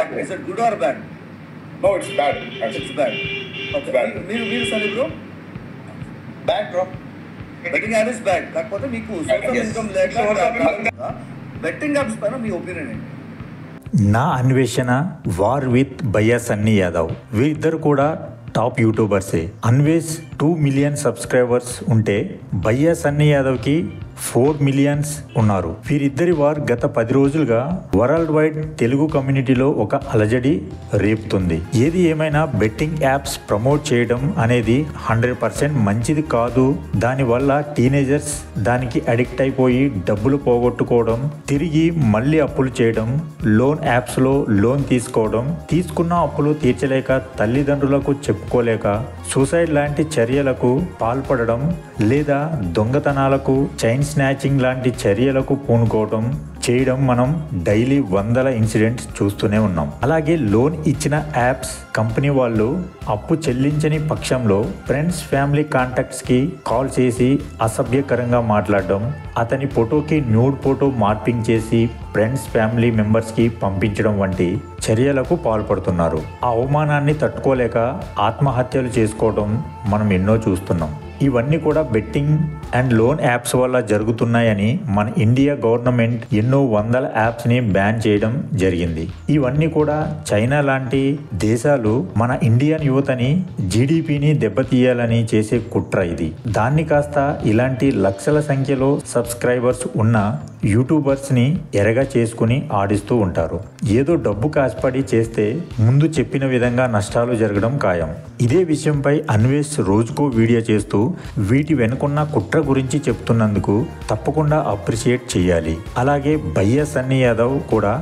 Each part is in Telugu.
Exactly. Is it good or bad? No, it's bad. It's Actually. bad. Okay. Bad. మీరు సరే bro bad bro. Betting app is bad. కాకపోతే మీకు సోర్స్ ఆఫ్ Yes. ఇన్కమ్ లేక Source of income. Betting apps పైన మీ ఒపీనియన్ ఏంటి? నా అన్వేషణ వార్ విత్ భయ్యా సన్నీ యాదవ్. వీరిద్దరు కూడా టాప్ యూట్యూబర్సే. అన్వేష్ 2 మిలియన్ సబ్స్క్రైబర్స్ ఉంటే భయ్యా సన్నీ యాదవ్కి 4 మిలియన్స్ ఉన్నారు. వీరిద్దరి వార్ గత 10 రోజులుగా వరల్డ్ వైడ్ తెలుగు కమ్యూనిటీలో ఒక అలజడి రేపుతుంది. ఏది ఏమైనా బెట్టింగ్ యాప్స్ ప్రమోట్ చేయడం అనేది 100% మంచిది కాదు. దానివల్ల టీనేజర్స్ దానికి అడిక్ట్ అయిపోయి డబ్బులు పోగొట్టుకోవడం, తిరిగి మళ్ళీ అప్పులు చేయడం, లోన్ యాప్స్లో లోన్ తీసుకోవడం, తీసుకున్న అప్పులు తీర్చలేక తల్లిదండ్రులకు చెప్పుకోలేక సూసైడ్ లాంటి చర్యలకు పాల్పడడం లేదా దొంగతనాలకు, చైన్ స్నాచింగ్ లాంటి చర్యలకు పూనుకోవడం చేయడం మనం డైలీ వందల ఇన్సిడెంట్స్ చూస్తూనే ఉన్నాం. అలాగే లోన్ ఇచ్చిన యాప్స్ కంపెనీ వాళ్ళు అప్పు చెల్లించని పక్షంలో ఫ్రెండ్స్, ఫ్యామిలీ కాంటాక్ట్స్కి కాల్ చేసి అసభ్యకరంగా మాట్లాడడం, అతని ఫోటోకి న్యూడ్ ఫోటో మార్పింగ్ చేసి ఫ్రెండ్స్, ఫ్యామిలీ మెంబర్స్కి పంపించడం వంటి చర్యలకు పాల్పడుతున్నారు. ఆ అవమానాన్ని తట్టుకోలేక ఆత్మహత్యలు చేసుకోవడం మనం ఎన్నో చూస్తున్నాం. ఇవన్నీ కూడా బెట్టింగ్ అండ్ లోన్ యాప్స్ వల్ల జరుగుతున్నాయని మన ఇండియా గవర్నమెంట్ ఎన్నో వందల యాప్స్ని బ్యాన్ చేయడం జరిగింది. ఇవన్నీ కూడా చైనా లాంటి దేశాలు మన ఇండియన్ యువతని, జీడిపిని దెబ్బతీయాలని చేసే కుట్ర ఇది. దాన్ని కాస్త ఇలాంటి లక్షల సంఖ్యలో సబ్స్క్రైబర్స్ ఉన్న యూట్యూబర్స్ని ఎరగా చేసుకుని ఆడిస్తూ ఉంటారు. ఏదో డబ్బు కాసిపడి చేస్తే ముందు చెప్పిన విధంగా నష్టాలు జరగడం ఖాయం. ఇదే విషయంపై అన్వేష్ రోజుకో వీడియో చేస్తూ వీటి వెనుకున్న కుట్ర గురించి చెప్తున్నందుకు తప్పకుండా అప్రిషియేట్ చేయాలి. అలాగే భయ్యా సన్నీ యాదవ్ కూడా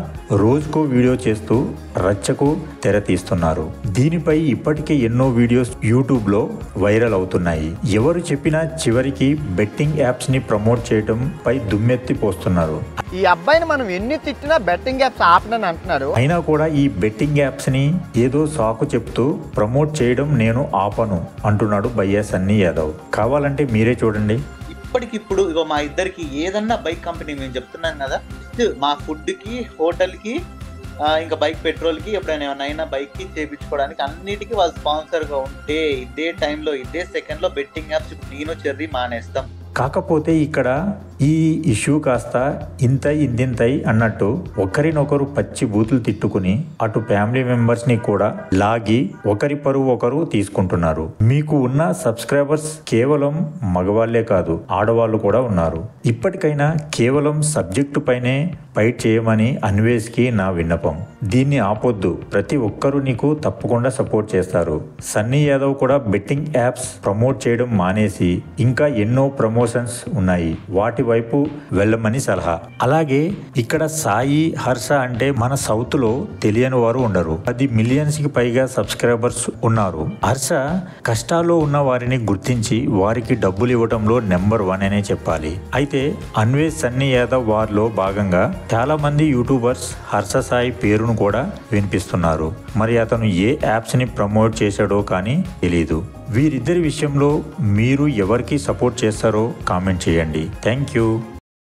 రోజుకో వీడియో చేస్తూ రచ్చకు తెర తీస్తున్నారు. దీనిపై ఇప్పటికే ఎన్నో వీడియోస్ యూట్యూబ్లో వైరల్ అవుతున్నాయి. ఎవరు చెప్పినా చివరికి బెట్టింగ్ యాప్స్ని ప్రమోట్ చేయడం పై దుమ్మెత్తి పోస్తున్నారు. ఈ అబ్బాయిని మనం ఎన్ని తిట్టినా బెట్టింగ్ యాప్స్ ఆపనని అంటున్నాడు. అయినా కూడా ఈ బెట్టింగ్ యాప్స్ని ఏదో సాకు చెప్తూ ప్రమోట్ చేయడం నేను ఆపను అంటున్నాడు భయ్యా సన్నీ యాదవ్. కావాలంటే మీరే చూడండి. ఇప్పటికిప్పుడు ఇగో మా ఇద్దరికి ఏదన్నా బైక్ కంపెనీ మేము చెప్తున్నాం కదా, మా ఫుడ్కి, హోటల్కి, ఇంకా బైక్ పెట్రోల్కి, ఎప్పుడైనా ఏమైనా బైక్కి చేయించుకోవడానికి అన్నిటికీ వాళ్ళు స్పాన్సర్గా ఉంటే ఇదే టైంలో, ఇదే సెకండ్లో బెట్టింగ్ యాప్స్ నేను చెర్రీ మానేస్తాం. కాకపోతే ఇక్కడ ఈ ఇష్యూ కాస్త ఇంతింతై అన్నట్టు ఒకరినొకరు పచ్చి బూతులు తిట్టుకుని అటు ఫ్యామిలీ మెంబర్స్ని కూడా లాగి ఒకరి పరువు ఒకరు తీసుకుంటున్నారు. మీకు ఉన్న సబ్స్క్రైబర్స్ కేవలం మగవాళ్లే కాదు, ఆడవాళ్ళు కూడా ఉన్నారు. ఇప్పటికైనా కేవలం సబ్జెక్టు పైనే ఫైట్ చేయమని అన్వేష్కి నా విన్నపం. దీన్ని ఆపొద్దు. ప్రతి ఒక్కరూ నీకు తప్పకుండా సపోర్ట్ చేస్తారు. సన్నీ యాదవ్ కూడా బెట్టింగ్ యాప్స్ ప్రమోట్ చేయడం మానేసి ఇంకా ఎన్నో ప్రమోషన్స్ ఉన్నాయి, వాటి వైపు వెళ్ళమని సలహా. అలాగే ఇక్కడ సాయి, హర్ష అంటే మన సౌత్ లో తెలియని వారు ఉండరు. 10 మిలియన్స్ కి పైగా సబ్స్క్రైబర్స్ ఉన్నారు. హర్ష కష్టాల్లో ఉన్న వారిని గుర్తించి వారికి డబ్బులు ఇవ్వడంలో నెంబర్ 1 అనే చెప్పాలి. అయితే అన్వేష్ సన్నీ యాదవ్ వారిలో భాగంగా చాలా మంది యూట్యూబర్స్ హర్ష సాయి పేరును కూడా వినిపిస్తున్నారు. మరి అతను ఏ యాప్స్ ని ప్రమోట్ చేశాడో కానీ తెలీదు. వీరిద్దరి విషయంలో మీరు ఎవరికి సపోర్ట్ చేస్తారో కామెంట్ చేయండి. Thank you.